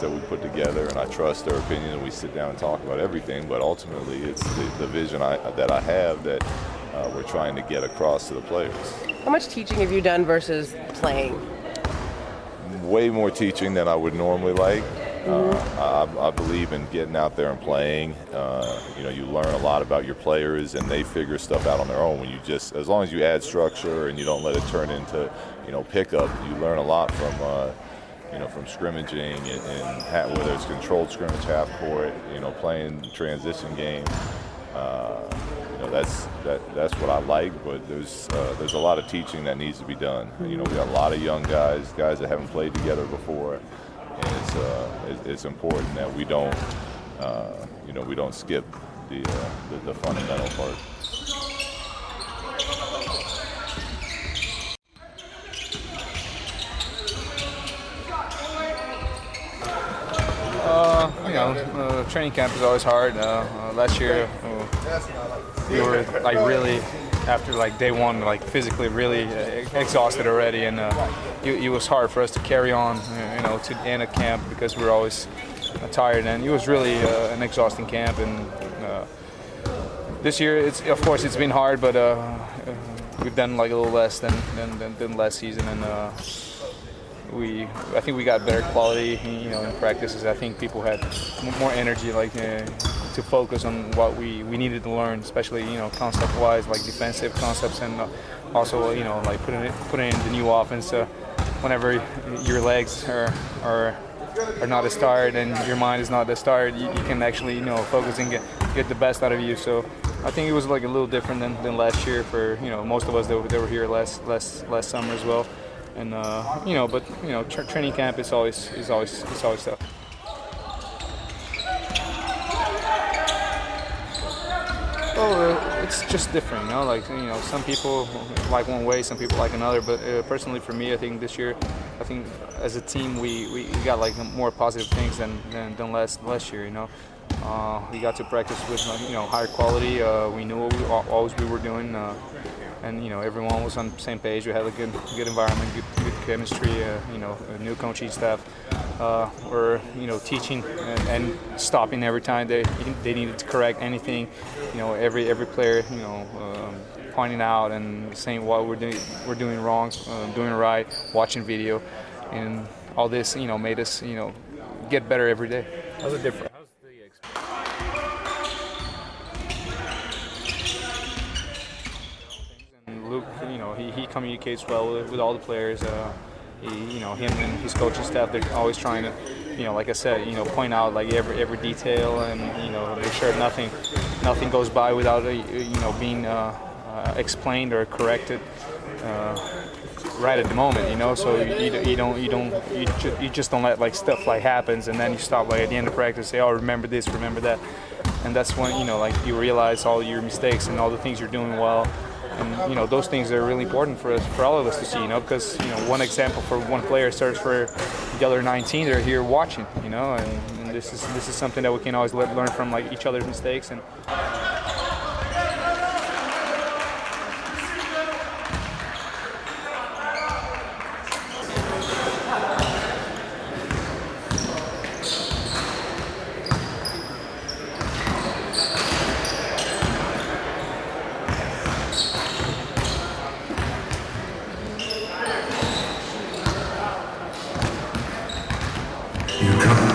that we put together, and I trust their opinion, and we sit down and talk about everything. But ultimately, it's the vision that I have that we're trying to get across to the players. How much teaching have you done versus playing? Way more teaching than I would normally like. I believe in getting out there and playing. You learn a lot about your players, and they figure stuff out on their own. When you just, as long as you add structure and you don't let it turn into, pickup, you learn a lot from scrimmaging and whether it's controlled scrimmage, half court, playing transition game. That's what I like, but there's a lot of teaching that needs to be done. We got a lot of young guys that haven't played together before, and it's important that we don't skip the fundamental part. Training camp is always hard. Last year, we were really, after day one, physically really exhausted already, and it was hard for us to carry on, to the end of camp because we were always tired, and it was really an exhausting camp. And this year, it's been hard, but we've done a little less than last season, and I think we got better quality, in practices. I think people had more energy, to focus on what we needed to learn, especially, concept-wise, defensive concepts, and also, putting in the new offense. Whenever your legs are not as tired and your mind is not as tired, you can actually, focus and get the best out of you. So I think it was a little different than last year for, most of us that were here last summer as well. And training camp is always tough. Well, it's just different, some people like one way, some people like another. But personally, for me, I think this year, as a team, we got more positive things than last year. We got to practice with higher quality. We knew what we were doing. And everyone was on the same page. We had a good environment, good chemistry. A new coaching staff were teaching and stopping every time they needed to correct anything. Every player pointing out and saying what we're doing wrong, doing right, watching video, and all this made us get better every day. How's it different? Luke, he communicates well with all the players. Him and his coaching staff, they're always trying to, like I said, point out every detail, and make sure nothing goes by without being explained or corrected right at the moment. So you just don't let stuff happens, and then you stop at the end of practice, say, oh, remember this, remember that, and that's when you realize all your mistakes and all the things you're doing well. And those things are really important for all of us to see, because one example for one player serves for the other 19 that are here watching, and this is something that we can always learn from each other's mistakes. And You come